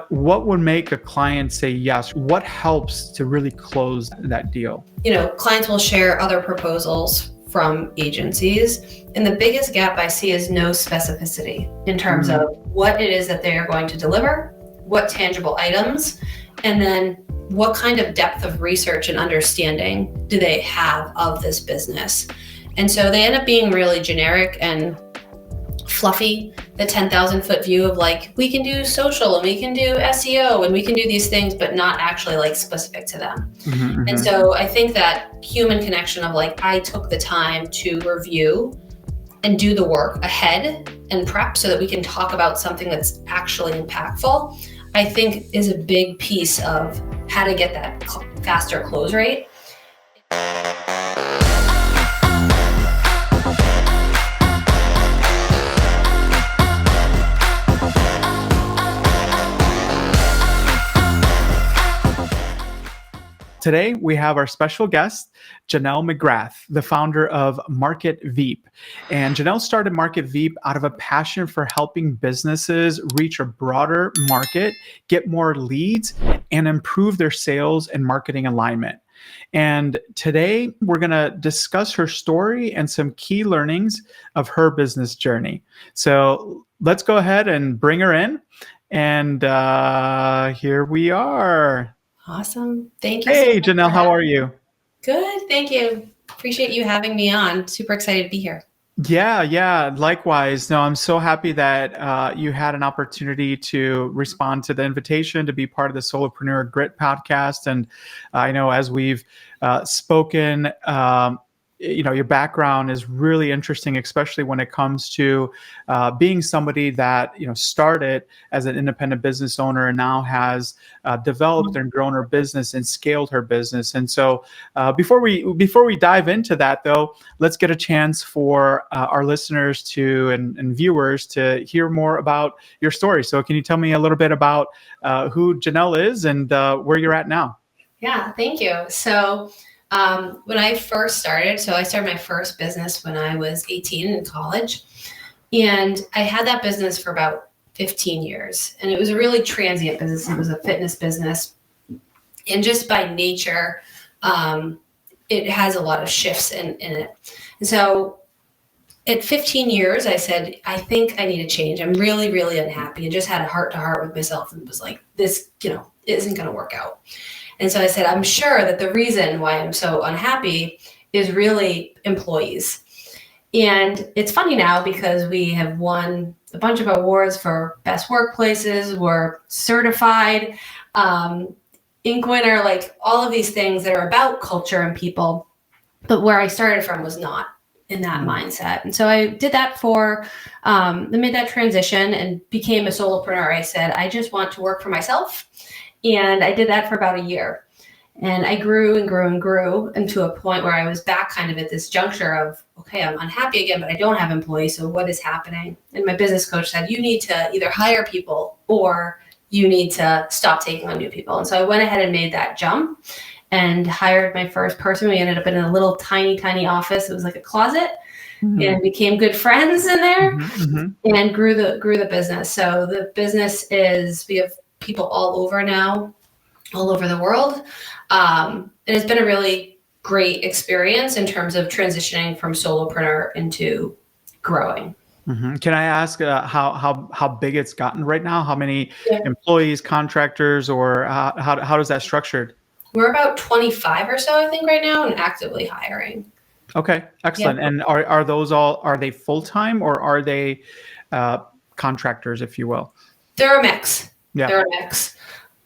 What would make a client say yes? What helps to really close that deal? Clients will share other proposals from agencies. And the biggest gap I see is no specificity in terms of what it is that they are going to deliver, what tangible items, and then what kind of depth of research and understanding do they have of this business. And so they end up being really generic and fluffy, the 10,000 foot view of like, we can do social and we can do SEO and we can do these things, but not actually like specific to them. And so I think that human connection of like, I took the time to review and do the work ahead and prep so that we can talk about something that's actually impactful, I think is a big piece of how to get that faster close rate. Today, we have our special guest, Jennelle McGrath, the founder of Market Veep. And Jennelle started Market Veep out of a passion for helping businesses reach a broader market, get more leads, and improve their sales and marketing alignment. And today, we're going to discuss her story and some key learnings of her business journey. So let's go ahead and bring her in. And here we are. Awesome. Thank you. Hey, Jennelle, how are you? Good. Thank you. Appreciate you having me on. Super excited to be here. Yeah. Likewise. No, I'm so happy that you had an opportunity to respond to the invitation to be part of the Solopreneur Grit podcast. And I know as we've spoken, your background is really interesting, especially when it comes to being somebody that started as an independent business owner and now has developed and grown her business and scaled her business. And so before we dive into that, though, let's get a chance for our listeners and viewers to hear more about your story. So can you tell me a little bit about who Jennelle is and where you're at now? Yeah, thank you. So when I first started, I started my first business when I was 18 in college, and I had that business for about 15 years, and it was a really transient business. It was a fitness business, and just by nature, it has a lot of shifts in it. And so at 15 years, I said, I think I need a change. I'm really, really unhappy, and just had a heart-to-heart with myself and was like, this, isn't going to work out. And so I said, I'm sure that the reason why I'm so unhappy is really employees. And it's funny now because we have won a bunch of awards for best workplaces. We're certified, Inc. winner, like all of these things that are about culture and people. But where I started from was not in that mindset. And so I did that I made that transition and became a solopreneur. I said, I just want to work for myself. And I did that for about a year. And I grew and grew and grew into a point where I was back kind of at this juncture of, okay, I'm unhappy again, but I don't have employees. So what is happening? And my business coach said, you need to either hire people or you need to stop taking on new people. And so I went ahead and made that jump and hired my first person. We ended up in a little tiny office. It was like a closet. And became good friends in there and grew the business. So the business we have people all over now, all over the world. And it's been a really great experience in terms of transitioning from solopreneur into growing. Can I ask how big it's gotten right now? How many employees, contractors, or how is that structured? We're about 25 or so, I think, right now, and actively hiring. Okay, excellent. Yeah. And are they full-time or are they contractors, if you will? They're a mix. Yeah. They're a mix.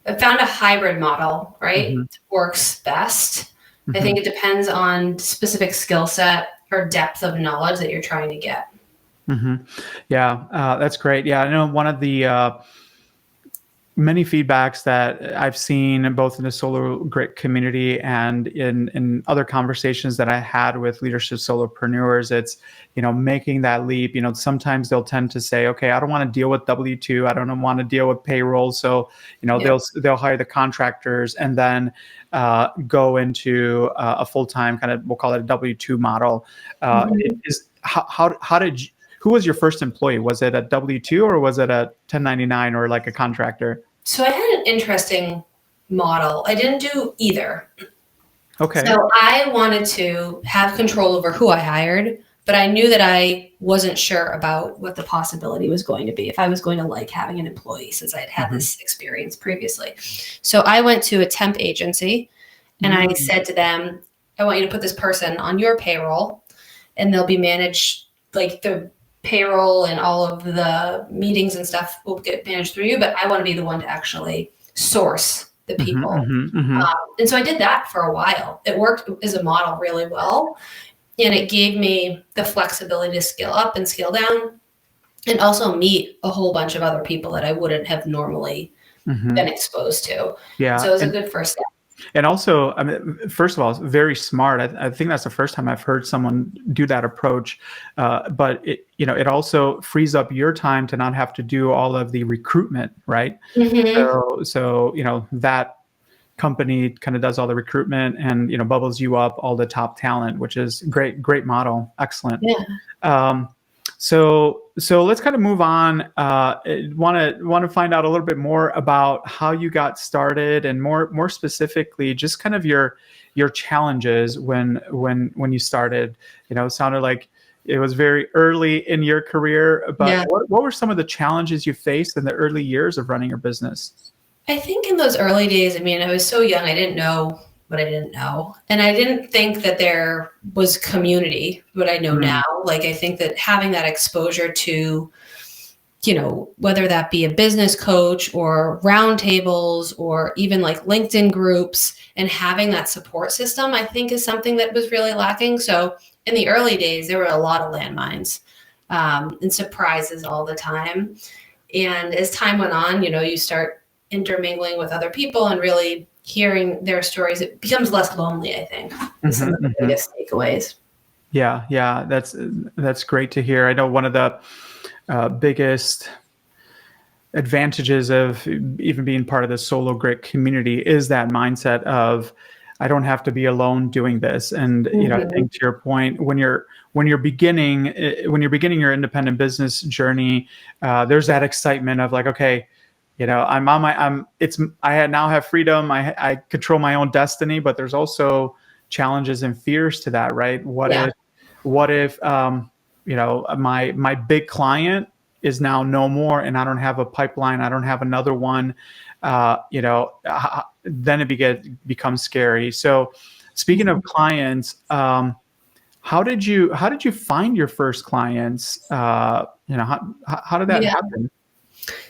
I found a hybrid model, right? Works best. I think it depends on specific skill set or depth of knowledge that you're trying to get. Yeah, that's great. Yeah, I know one of the many feedbacks that I've seen both in the Solo Grit community and in other conversations that I had with leadership solopreneurs, it's, making that leap. Sometimes they'll tend to say, okay, I don't want to deal with W-2. I don't want to deal with payroll. So, they'll hire the contractors and then go into a full-time kind of, we'll call it a W-2 model. Who was your first employee? Was it a W-2 or was it a 1099 or like a contractor? So I had an interesting model. I didn't do either. Okay. So I wanted to have control over who I hired, but I knew that I wasn't sure about what the possibility was going to be, if I was going to like having an employee, since I'd had this experience previously. So I went to a temp agency and I said to them, I want you to put this person on your payroll and they'll be managed, like the payroll and all of the meetings and stuff will get managed through you, but I want to be the one to actually source the people. And so I did that for a while. It worked as a model really well. And it gave me the flexibility to scale up and scale down and also meet a whole bunch of other people that I wouldn't have normally been exposed to. Yeah. So it was a good first step. And also, I mean, first of all, it's very smart. I think that's the first time I've heard someone do that approach. But it also frees up your time to not have to do all of the recruitment, right? So that company kind of does all the recruitment and bubbles you up all the top talent, which is great model. Excellent. Yeah. So let's kind of move on. Want to find out a little bit more about how you got started, and more specifically, just kind of your challenges when you started. It sounded like it was very early in your career, but what were some of the challenges you faced in the early years of running your business? I think in those early days, I was so young, I didn't know what I didn't know. And I didn't think that there was community, what I know now. Like, I think that having that exposure to, whether that be a business coach or roundtables or even like LinkedIn groups, and having that support system, I think is something that was really lacking. So in the early days, there were a lot of landmines and surprises all the time. And as time went on, you start intermingling with other people and really hearing their stories, it becomes less lonely, I think, is some of the biggest takeaways. Yeah, that's great to hear. I know one of the biggest advantages of even being part of the Solo Grit community is that mindset of, I don't have to be alone doing this. And I think to your point, when you're beginning your independent business journey, there's that excitement of like, okay, I now have freedom. I control my own destiny, but there's also challenges and fears to that, right? What if my big client is now no more, and I don't have a pipeline, I don't have another one, then it becomes scary. So speaking of clients, how did you find your first clients? How did that happen?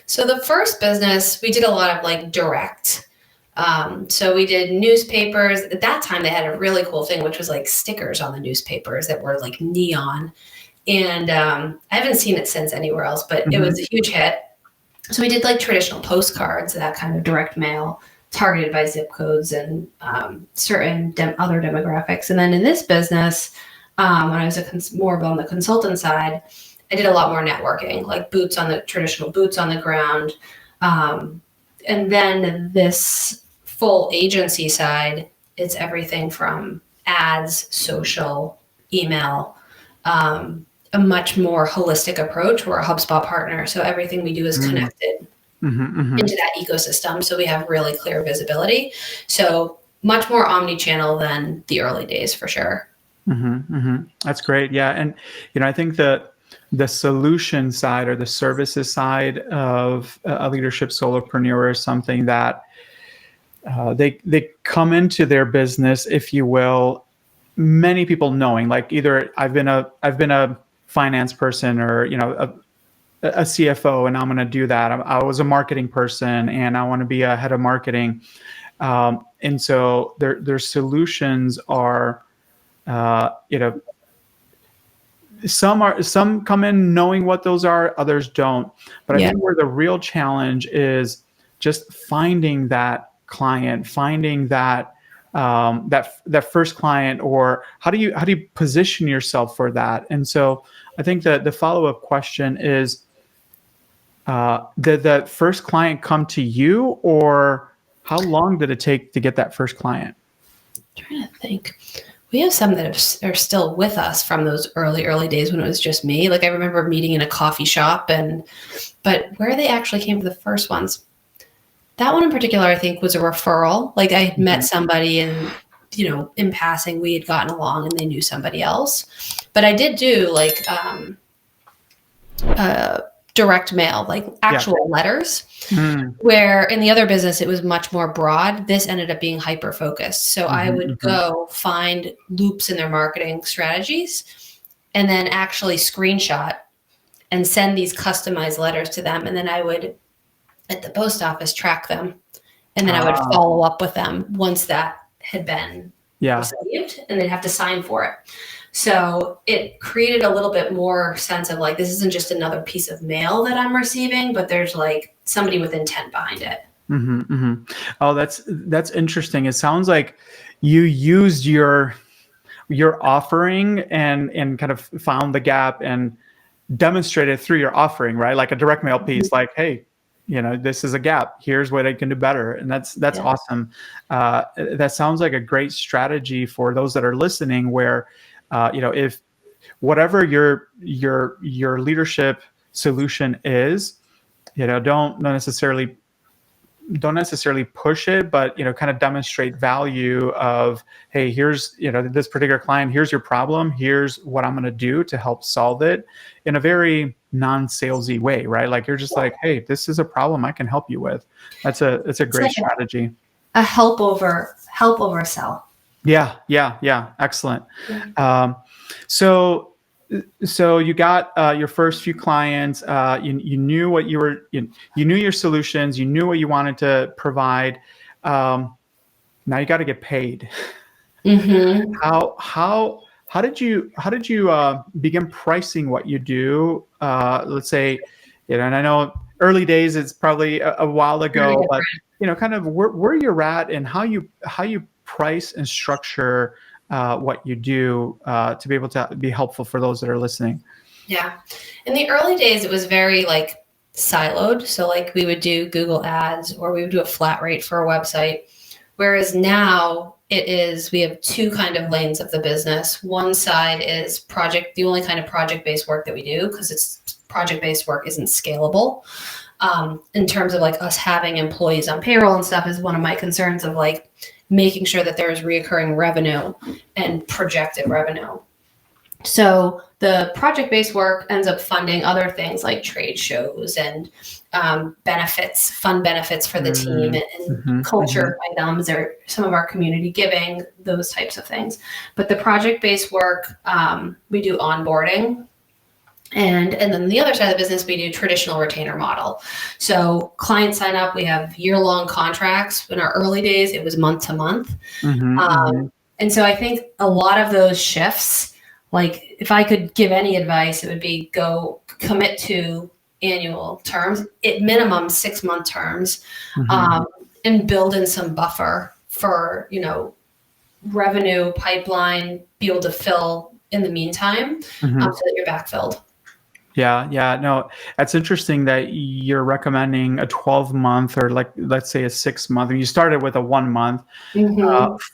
So the first business, we did a lot of like direct. So we did newspapers. At that time, they had a really cool thing, which was like stickers on the newspapers that were like neon. And I haven't seen it since anywhere else, but it was a huge hit. So we did like traditional postcards, that kind of direct mail targeted by zip codes and certain other demographics. And then in this business, when I was more on the consultant side, I did a lot more networking, like traditional boots on the ground. And then this full agency side, it's everything from ads, social, email, a much more holistic approach. We're a HubSpot partner, so everything we do is connected into that ecosystem. So we have really clear visibility. So much more omni-channel than the early days, for sure. That's great. Yeah. And, I think the solution side or the services side of a leadership solopreneur is something that they come into their business, if you will, many people knowing, like, either I've been a finance person, or a CFO, and I'm going to do that. I was a marketing person and I want to be a head of marketing, and so their solutions are some come in knowing what those are, others don't. But I think where the real challenge is just finding that client, finding that that first client, or how do you position yourself for that? And so I think that the follow-up question is, did that first client come to you, or how long did it take to get that first client? I'm trying to think. We have some that are still with us from those early days when it was just me. Like, I remember meeting in a coffee shop, but where they actually came to the first ones, That one in particular, I think, was a referral. Like I had met somebody and, in passing, we had gotten along and they knew somebody else. But I did do like direct mail, like actual letters, where in the other business, it was much more broad. This ended up being hyper focused. So I would go find loops in their marketing strategies and then actually screenshot and send these customized letters to them. And then I would, at the post office, track them. And then I would follow up with them once that had been received, and they'd have to sign for it. So it created a little bit more sense of like, this isn't just another piece of mail that I'm receiving, but there's like somebody with intent behind it. Oh, that's interesting. It sounds like you used your offering and kind of found the gap and demonstrated through your offering, right? Like a direct mail piece, like, hey, this is a gap. Here's what I can do better. And that's awesome. That sounds like a great strategy for those that are listening where, if whatever your leadership solution is, don't necessarily push it, but kind of demonstrate value of, hey, here's this particular client, here's your problem, here's what I'm going to do to help solve it in a very non-salesy way, right? Like you're just like, hey, this is a problem I can help you with. It's a great strategy. A help over sell. Yeah. Excellent. So you got your first few clients. You knew what you knew your solutions. You knew what you wanted to provide. Now you got to get paid. How did you begin pricing what you do? Let's say, and I know early days it's probably a while ago, but kind of where you're at and how you price and structure what you do to be able to be helpful for those that are listening. Yeah. In the early days, it was very like siloed. So like we would do Google ads or we would do a flat rate for a website. Whereas now we have two kind of lanes of the business. One side is the only kind of project-based work that we do, because it's project-based work isn't scalable. In terms of like us having employees on payroll and stuff is one of my concerns of like making sure that there's reoccurring revenue and projected revenue. So the project-based work ends up funding other things like trade shows and fun benefits for the team and culture items or some of our community giving, those types of things. But the project-based work, we do onboarding. And then the other side of the business, we do traditional retainer model. So clients sign up, we have year-long contracts. In our early days, it was month to month. And so I think a lot of those shifts, like if I could give any advice, it would be go commit to annual terms, at minimum 6-month terms, and build in some buffer for, revenue pipeline, be able to fill in the meantime, so that you're backfilled. Yeah. No, that's interesting that you're recommending a 12-month or like, let's say a 6-month. And you started with a 1 month.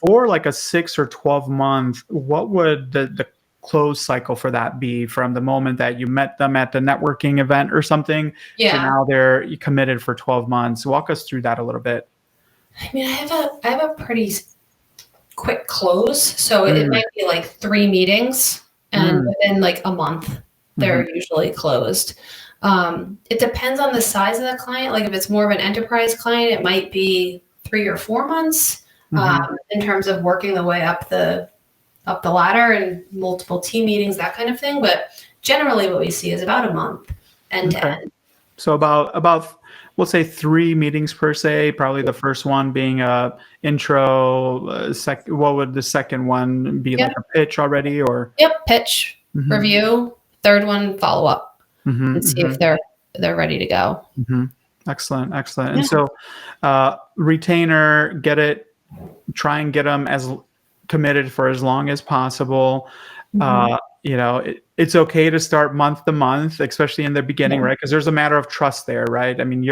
For like a 6 or 12-month, what would the close cycle for that be from the moment that you met them at the networking event or something to now they're committed for 12 months? Walk us through that a little bit. I mean, I have a pretty quick close. So it might be like 3 meetings and within like a month. They're usually closed. It depends on the size of the client. Like if it's more of an enterprise client, it might be 3 or 4 months in terms of working the way up the ladder and multiple team meetings, that kind of thing. But generally what we see is about a month end to end. So about we'll say 3 meetings per se, probably the first one being a intro, what would the second one be, like a pitch already or? Yep, pitch, review. Third one, follow up and see if they're ready to go. Excellent. And so retainer, try and get them as committed for as long as possible. It's okay to start month to month, especially in the beginning, right? Because there's a matter of trust there, right? I mean,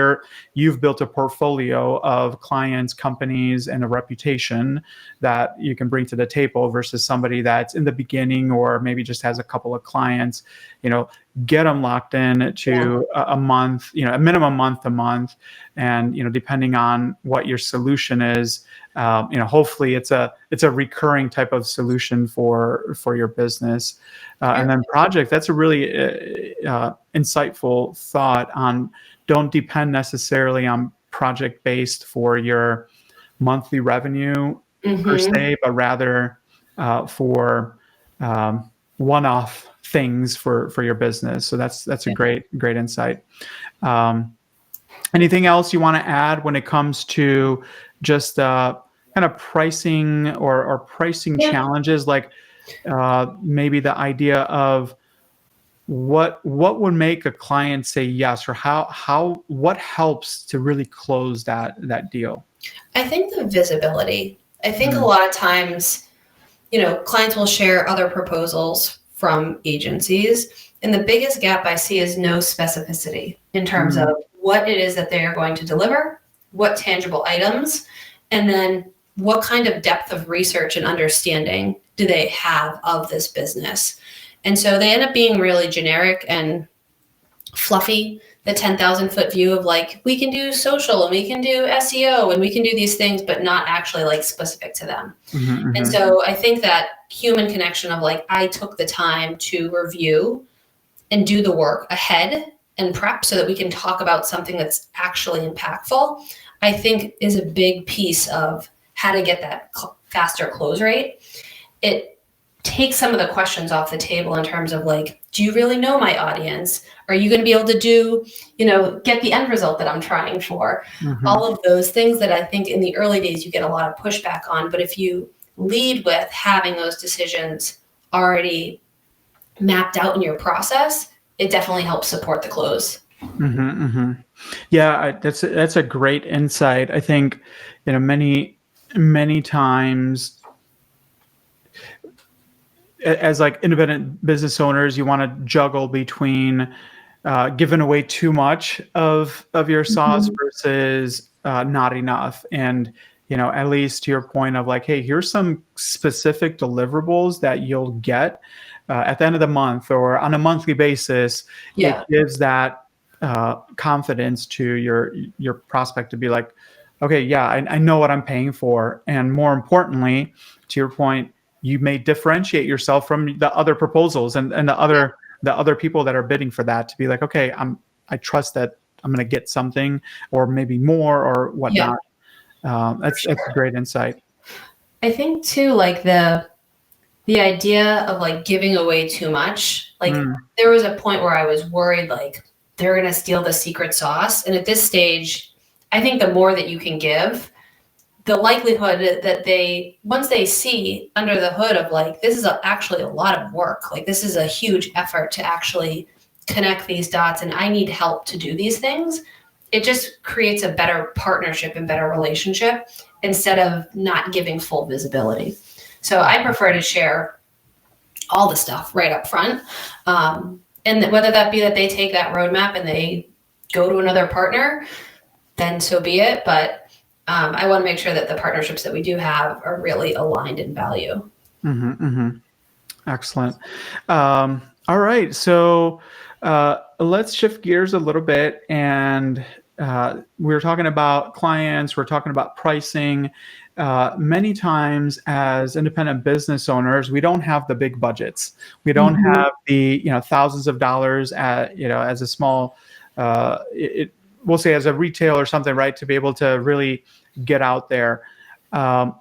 you've built a portfolio of clients, companies, and a reputation that you can bring to the table versus somebody that's in the beginning or maybe just has a couple of clients. get them locked in to a month, a minimum month to month. And, depending on what your solution is, hopefully it's a recurring type of solution for your business. And then project, that's a really insightful thought on, don't depend necessarily on project based for your monthly revenue per se, but rather for one-off things for your business. So that's a great insight. Anything else you want to add when it comes to just kind of pricing or pricing challenges, like maybe the idea of what would make a client say yes, or what helps to really close that deal? I think the visibility. I think a lot of times, clients will share other proposals from agencies, and the biggest gap I see is no specificity in terms of what it is that they are going to deliver, what tangible items, and then what kind of depth of research and understanding do they have of this business. And so they end up being really generic and fluffy, the 10,000 foot view of like, we can do social and we can do SEO and we can do these things, but not actually like specific to them. And so I think that human connection of like, I took the time to review and do the work ahead and prep so that we can talk about something that's actually impactful, I think is a big piece of how to get that faster close rate. It takes some of the questions off the table in terms of like, do you really know my audience? Are you going to be able to do, get the end result that I'm trying for? All of those things that I think in the early days you get a lot of pushback on. But if you lead with having those decisions already mapped out in your process, it definitely helps support the close. Yeah, that's a great insight. I think, many times as like independent business owners, you want to juggle between giving away too much of your sauce versus not enough. And, at least to your point of like, hey, here's some specific deliverables that you'll get at the end of the month or on a monthly basis. It gives that confidence to your prospect to be like, okay, yeah, I know what I'm paying for. And more importantly, to your point, you may differentiate yourself from the other proposals and the other people that are bidding for that, to be like, okay, I trust that I'm going to get something or maybe more or whatnot. That's a great insight. I think too, like the idea of like giving away too much, like there was a point where I was worried, like they're going to steal the secret sauce. And at this stage, I think the more that you can give, the likelihood that once they see under the hood of like, this is actually a lot of work, like this is a huge effort to actually connect these dots and I need help to do these things, it just creates a better partnership and better relationship instead of not giving full visibility. So I prefer to share all the stuff right up front. And whether that be that they take that roadmap and they go to another partner, then so be it. But I want to make sure that the partnerships that we do have are really aligned in value. Excellent. All right. So let's shift gears a little bit. And we're talking about clients, we're talking about pricing. Many times as independent business owners, we don't have the big budgets. We don't have the, thousands of dollars as a small, we'll say as a retail or something, right? To be able to really get out there. Let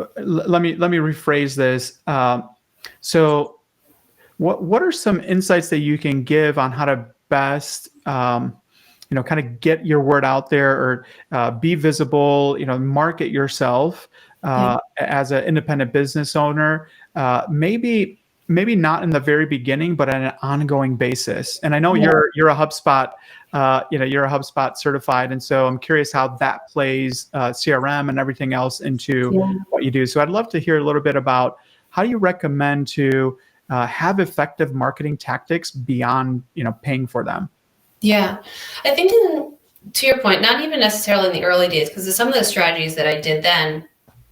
me rephrase this. So what are some insights that you can give on how to best, kind of get your word out there or be visible, market yourself as an independent business owner, maybe not in the very beginning, but on an ongoing basis. And I know you're a HubSpot, you're a HubSpot certified. And so I'm curious how that plays CRM and everything else into what you do. So I'd love to hear a little bit about how you recommend to have effective marketing tactics beyond, paying for them. Yeah, I think to your point, not even necessarily in the early days, because some of the strategies that I did then,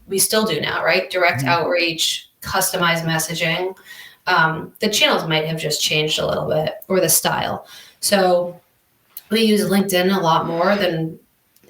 we still do now, right? Direct outreach, customized messaging. The channels might have just changed a little bit, or the style. So we use LinkedIn a lot more than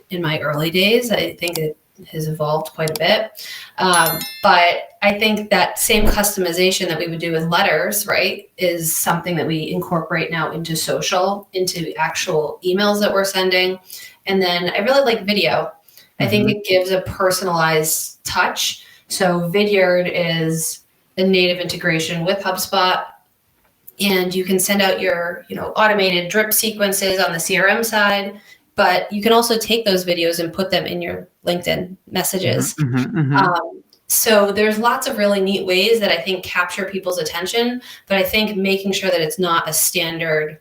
in my early days. I think it has evolved quite a bit. But I think that same customization that we would do with letters, right, is something that we incorporate now into social, into actual emails that we're sending. And then I really like video. I think it gives a personalized touch. So Vidyard is a native integration with HubSpot. And you can send out your, automated drip sequences on the CRM side, but you can also take those videos and put them in your LinkedIn messages. So there's lots of really neat ways that I think capture people's attention, but I think making sure that it's not a standard,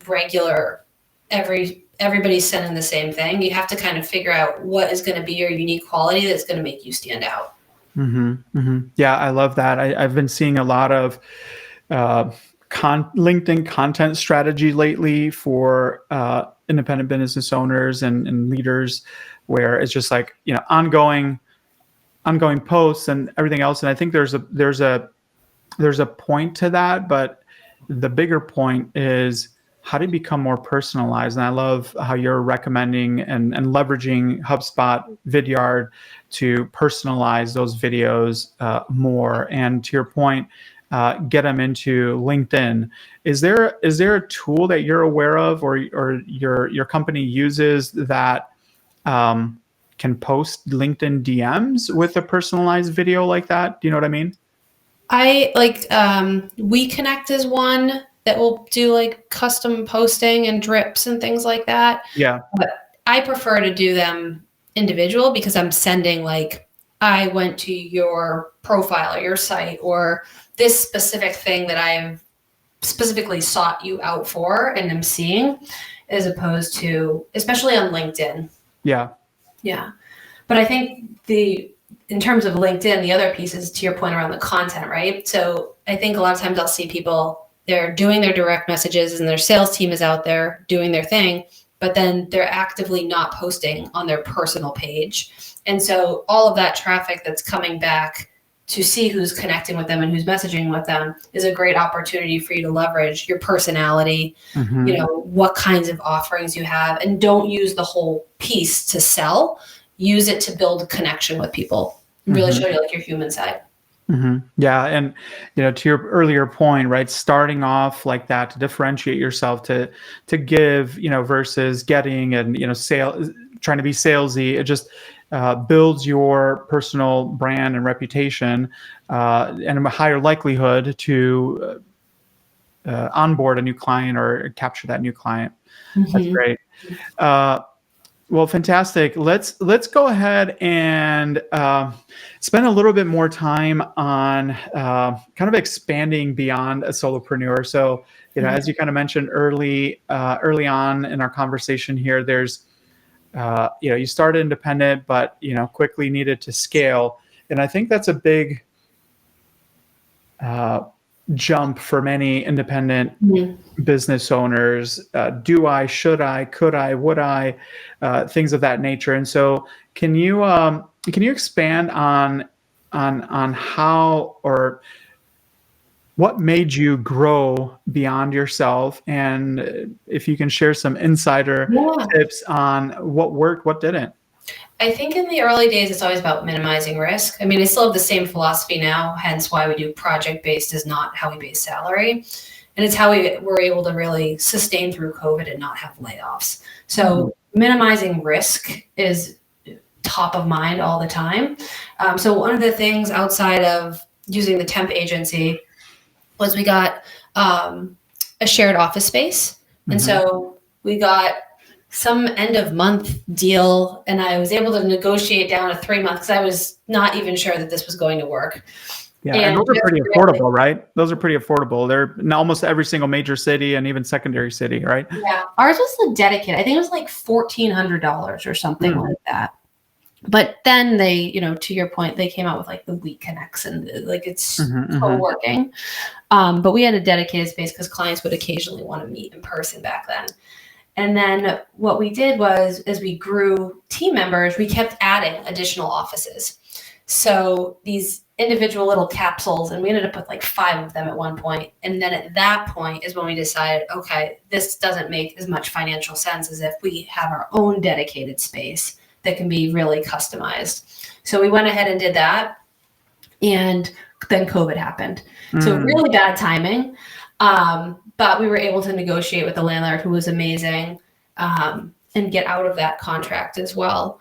regular, everybody's sending the same thing. You have to kind of figure out what is going to be your unique quality that's going to make you stand out. Yeah, I love that. I've been seeing a lot of LinkedIn content strategy lately for independent business owners and leaders, where it's just like, ongoing posts and everything else. And I think there's a point to that, but the bigger point is how to become more personalized. And I love how you're recommending and leveraging HubSpot Vidyard to personalize those videos more. And to your point, get them into LinkedIn. Is there a tool that you're aware of, or your company uses that can post LinkedIn DMs with a personalized video like that? Do you know what I mean? I like WeConnect is one that will do like custom posting and drips and things like that. Yeah. But I prefer to do them individual, because I'm sending like, I went to your profile or your site, or this specific thing that I've specifically sought you out for and I'm seeing, as opposed to, especially on LinkedIn. Yeah. Yeah. But I think in terms of LinkedIn, the other piece is to your point around the content, right? So I think a lot of times I'll see people, they're doing their direct messages and their sales team is out there doing their thing, but then they're actively not posting on their personal page. And so all of that traffic that's coming back to see who's connecting with them and who's messaging with them is a great opportunity for you to leverage your personality, what kinds of offerings you have, and don't use the whole piece to sell. Use it to build a connection with people. Really show you like your human side. Yeah. And, to your earlier point, right, starting off like that to differentiate yourself, to give, versus getting, and, trying to be salesy, it just builds your personal brand and reputation, and a higher likelihood to onboard a new client or capture that new client. That's great. Well, fantastic. Let's go ahead and spend a little bit more time on kind of expanding beyond a solopreneur. So, as you kind of mentioned early on in our conversation here, there's, you started independent, but quickly needed to scale, and I think that's a big jump for many independent business owners. Do I, should I, could I, would I, things of that nature. And so can you expand on how, or what made you grow beyond yourself? And if you can share some insider tips on what worked, what didn't. I think in the early days, it's always about minimizing risk. I mean, I still have the same philosophy now, hence why we do project-based is not how we base salary. And it's how we were able to really sustain through COVID and not have layoffs. So minimizing risk is top of mind all the time. So one of the things outside of using the temp agency was we got a shared office space. And so we got some end of month deal, and I was able to negotiate down to 3 months because I was not even sure that this was going to work. Yeah, and those are pretty affordable, right? Those are pretty affordable. They're in almost every single major city and even secondary city, right? Yeah, ours was the dedicated. I think it was like $1,400 or something like that. But then they, to your point, they came out with like the WeConnects and like it's co-working. But we had a dedicated space because clients would occasionally want to meet in person back then. And then what we did was, as we grew team members, we kept adding additional offices. So these individual little capsules, and we ended up with like 5 of them at one point. And then at that point is when we decided, okay, this doesn't make as much financial sense as if we have our own dedicated space that can be really customized. So we went ahead and did that. And then COVID happened. So really bad timing. But we were able to negotiate with the landlord, who was amazing, and get out of that contract as well.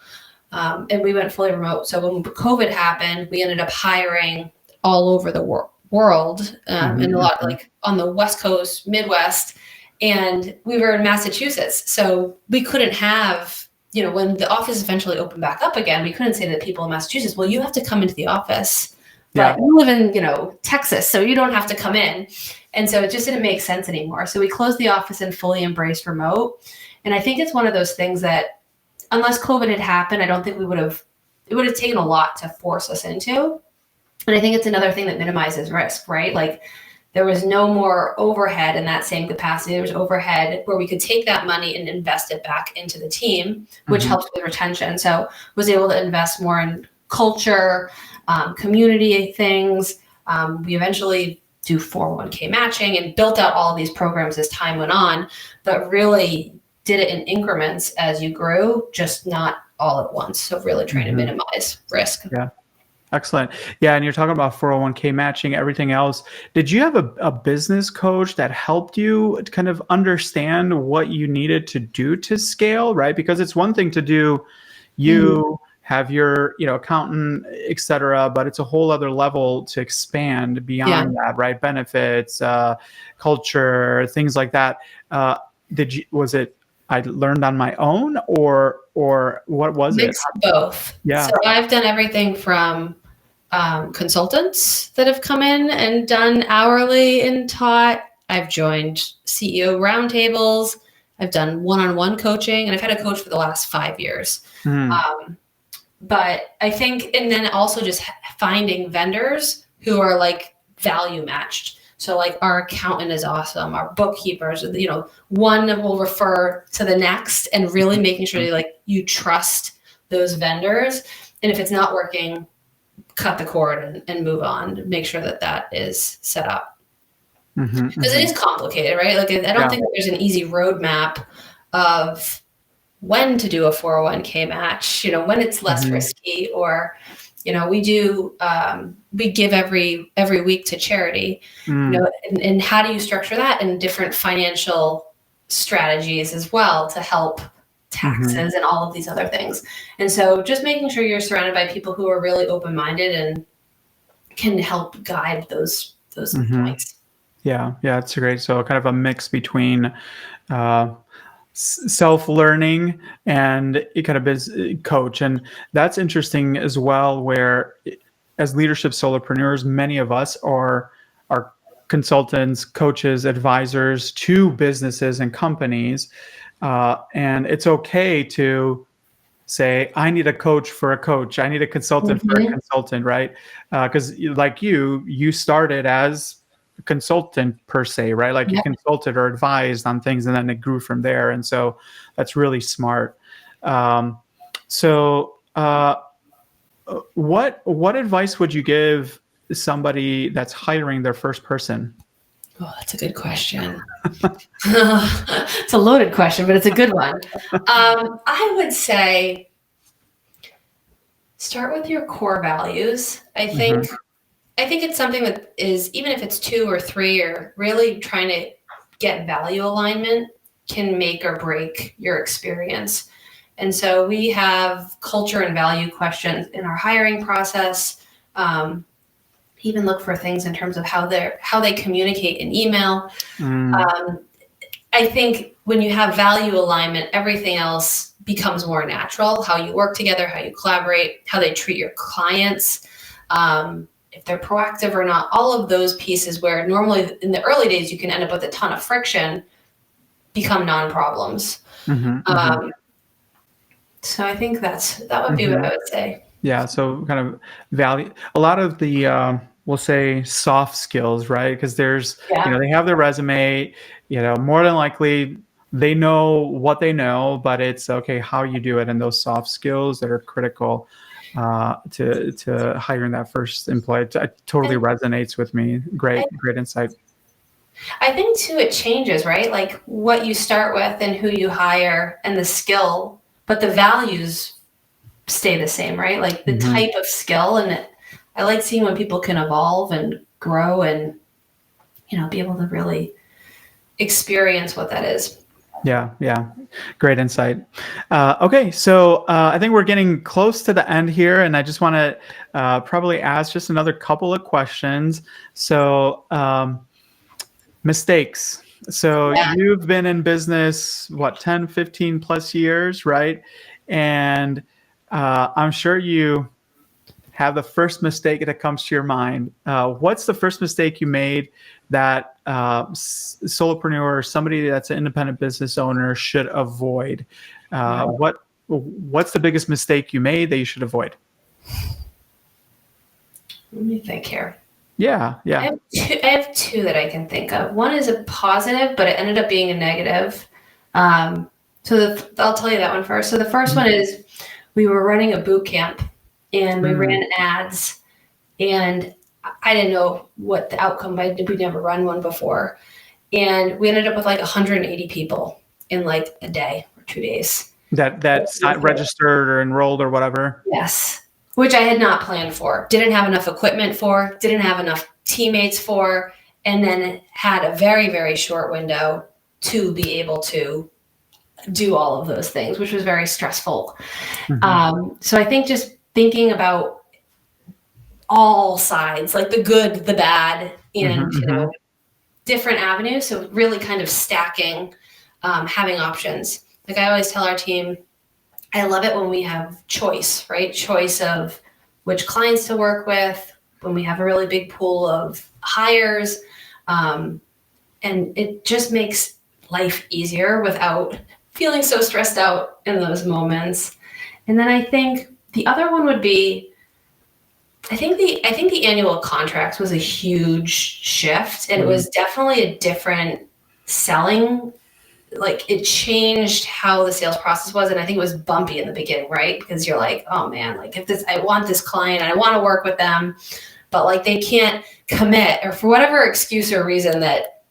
And we went fully remote. So when COVID happened, we ended up hiring all over the world, and a lot like on the West Coast, Midwest, and we were in Massachusetts. So we couldn't have, when the office eventually opened back up again, we couldn't say to the people in Massachusetts, well, you have to come into the office. But you live in, Texas, so you don't have to come in. And so it just didn't make sense anymore. So we closed the office and fully embraced remote. And I think it's one of those things that unless COVID had happened, I don't think it would have taken a lot to force us into. And I think it's another thing that minimizes risk, right? Like there was no more overhead in that same capacity. There was overhead where we could take that money and invest it back into the team, which helps with retention. So was able to invest more in culture, community things. We eventually do 401k matching and built out all of these programs as time went on, but really did it in increments as you grew, just not all at once. So really trying to minimize risk. Yeah. Excellent. Yeah. And you're talking about 401k matching, everything else. Did you have a business coach that helped you kind of understand what you needed to do to scale, right? Because it's one thing to do, have your, accountant, et cetera, but it's a whole other level to expand beyond that, right? Benefits, culture, things like that. Was it, I learned on my own or what was Mix it? Both. Yeah. So I've done everything from consultants that have come in and done hourly and taught. I've joined CEO roundtables. I've done one-on-one coaching, and I've had a coach for the last 5 years. But I think, and then also just finding vendors who are like value matched. So like our accountant is awesome, our bookkeepers, one will refer to the next, and really making sure you trust those vendors. And if it's not working, cut the cord and move on. Make sure that is set up. Because it is complicated, right? Like I don't think that there's an easy roadmap of when to do a 401k match, when it's less risky, or, we do, we give every week to charity, and how do you structure that in different financial strategies as well to help taxes and all of these other things. And so just making sure you're surrounded by people who are really open-minded and can help guide those points. Yeah. It's great. So kind of a mix between, self-learning and kind of coach. And that's interesting as well, where as leadership solopreneurs, many of us are consultants, coaches, advisors to businesses and companies. And it's okay to say, I need a coach for a coach. I need a consultant for a consultant, right? Because like you started as consultant per se, right? Like you consulted or advised on things, and then it grew from there. And so that's really smart. What advice would you give somebody that's hiring their first person? Oh, that's a good question. It's a loaded question, but it's a good one. I would say start with your core values. I think it's something that is, even if it's 2 or 3, or really trying to get value alignment, can make or break your experience. And so we have culture and value questions in our hiring process. Even look for things in terms of how they communicate in email. I think when you have value alignment, everything else becomes more natural. How you work together, how you collaborate, how they treat your clients. If they're proactive or not, all of those pieces where normally in the early days you can end up with a ton of friction become non-problems. So I think that would be what I would say. Yeah. So kind of value, a lot of the, we'll say soft skills, right? Because there's, they have their resume, more than likely they know what they know, but it's okay how you do it, and those soft skills that are critical. to hiring that first employee. It totally resonates with me. Great insight. I think too, it changes, right? Like what you start with and who you hire and the skill, but the values stay the same, right? Like the type of skill. And I like seeing when people can evolve and grow and, be able to really experience what that is. Yeah. Great insight. Okay. So I think we're getting close to the end here, and I just want to probably ask just another couple of questions. So mistakes. So you've been in business, 10, 15 plus years, right? And I'm sure you have the first mistake that comes to your mind. What's the first mistake you made that solopreneur or somebody that's an independent business owner should avoid? What's the biggest mistake you made that you should avoid? Let me think here. Yeah. I have two that I can think of. One is a positive, but it ended up being a negative. I'll tell you that one first. So the first one is we were running a boot camp and we ran ads, and I didn't know what the outcome. We never run one before, and we ended up with like 180 people in like a day or 2 days. That's not registered or enrolled or whatever. Yes. Which I had not planned for, didn't have enough equipment for, didn't have enough teammates for, and then had a very, very short window to be able to do all of those things, which was very stressful. So I think just thinking about all sides, like the good, the bad, and different avenues. So really kind of stacking, having options. Like I always tell our team, I love it when we have choice, right? Choice of which clients to work with, when we have a really big pool of hires. And it just makes life easier without feeling so stressed out in those moments. And then I think the other one would be, I think the annual contracts was a huge shift, and it was definitely a different selling. Like it changed how the sales process was. And I think it was bumpy in the beginning, right? Because you're like, oh man, like I want this client and I want to work with them, but like they can't commit, or for whatever excuse or reason that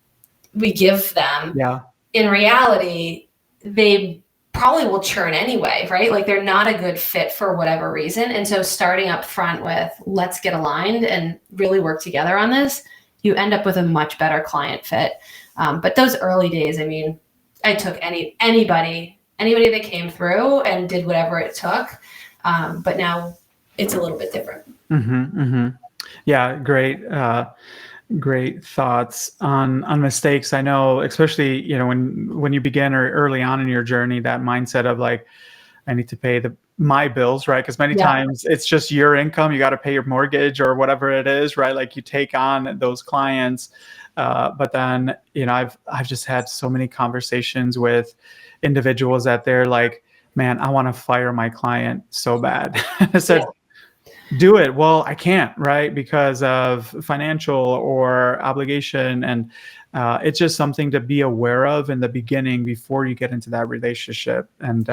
we give them. Yeah. In reality, they probably will churn anyway, right? Like they're not a good fit for whatever reason. And so starting up front with let's get aligned and really work together on this, you end up with a much better client fit. But those early days, I mean, I took anybody that came through and did whatever it took. But now it's a little bit different. Yeah, great thoughts on mistakes. I know, especially when you begin or early on in your journey, that mindset of like, I need to pay my bills, right? Because many times it's just your income. You got to pay your mortgage or whatever it is, right? Like you take on those clients. But then, I've just had so many conversations with individuals that they're like, man, I want to fire my client so bad. I said, do it. Well, I can't, right? Because of financial or obligation. And it's just something to be aware of in the beginning before you get into that relationship. And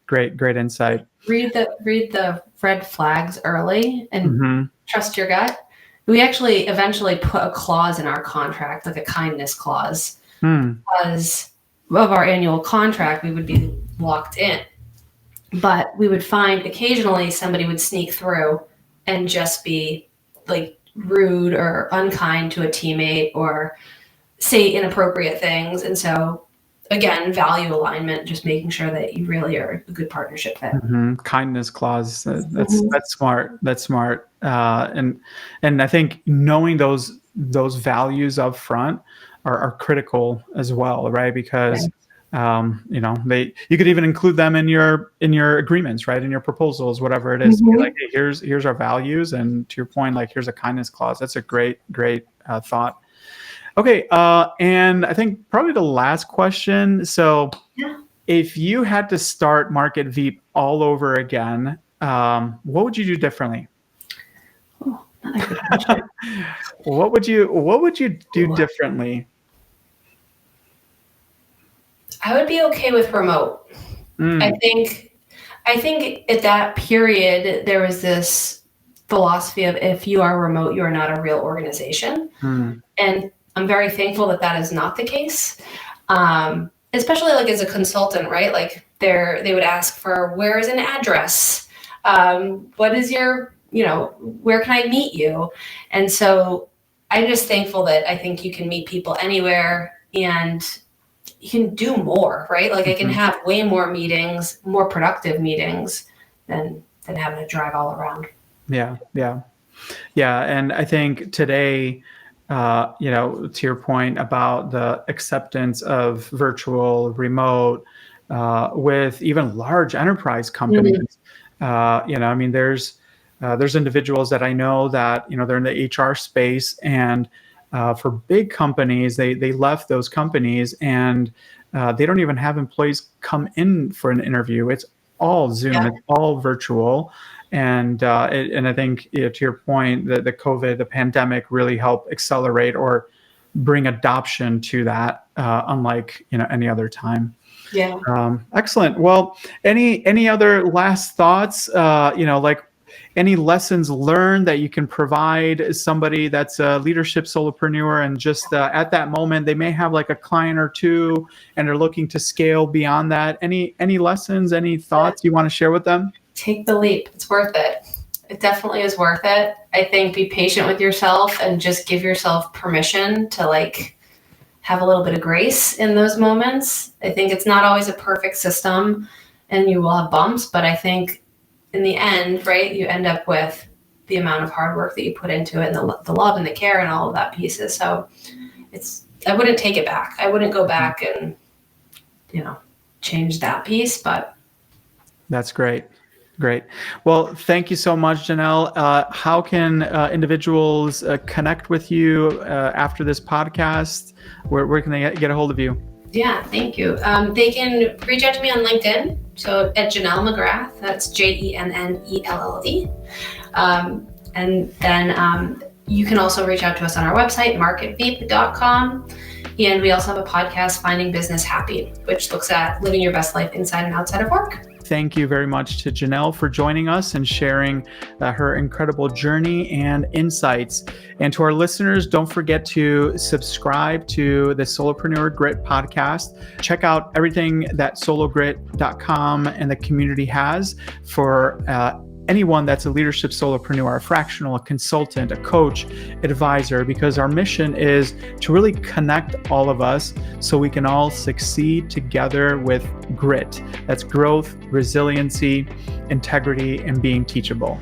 great insight. Read the red flags early and trust your gut. We actually eventually put a clause in our contract, like a kindness clause, because of our annual contract, we would be locked in. But we would find occasionally somebody would sneak through and just be like rude or unkind to a teammate or say inappropriate things. And so again, value alignment, just making sure that you really are a good partnership fit. Kindness clause. That's smart. That's smart. And I think knowing those values up front are critical as well, right? Because you could even include them in your agreements, right? In your proposals, whatever it is. Like, hey, here's our values, and to your point, like here's a kindness clause. That's a great thought. Okay, and I think probably the last question. So, if you had to start Market Veep all over again, what would you do differently? Oh, another good question. What would you do differently? I would be okay with remote. I I think at that period, there was this philosophy of if you are remote, you are not a real organization. And I'm very thankful that that is not the case. Especially like as a consultant, right? Like they would ask for, where is an address? What is your, where can I meet you? And so I'm just thankful that I think you can meet people anywhere and you can do more, right? Like I can have way more meetings, more productive meetings than having to drive all around. Yeah. And I think today, to your point about the acceptance of virtual, remote, with even large enterprise companies, there's individuals that I know that, they're in the HR space, and for big companies, they left those companies, and they don't even have employees come in for an interview. It's all Zoom, it's all virtual. And I think, to your point, the COVID, the pandemic really helped accelerate or bring adoption to that, unlike any other time. Yeah. Excellent. Well, any other last thoughts? Like any lessons learned that you can provide somebody that's a leadership solopreneur, and just at that moment they may have like a client or two, and they're looking to scale beyond that. Any lessons? Any thoughts you want to share with them? Take the leap. It's worth it. It definitely is worth it. I think be patient with yourself and just give yourself permission to like have a little bit of grace in those moments. I think it's not always a perfect system and you will have bumps, but I think in the end, right, you end up with the amount of hard work that you put into it, and the love and the care and all of that pieces. So I wouldn't take it back. I wouldn't go back and, change that piece, but. That's great. Great. Well, thank you so much, Jennelle. How can individuals connect with you after this podcast? Where can they get a hold of you? Yeah, thank you. They can reach out to me on LinkedIn. So at Jennelle McGrath, that's JENNELLE. And then you can also reach out to us on our website, marketveep.com. And we also have a podcast, Finding Business Happy, which looks at living your best life inside and outside of work. Thank you very much to Jennelle for joining us and sharing her incredible journey and insights. And to our listeners, don't forget to subscribe to the Solopreneur Grit podcast. Check out everything that sologrit.com and the community has for anyone that's a leadership solopreneur, a fractional, a consultant, a coach, advisor, because our mission is to really connect all of us so we can all succeed together with grit. That's growth, resiliency, integrity, and being teachable.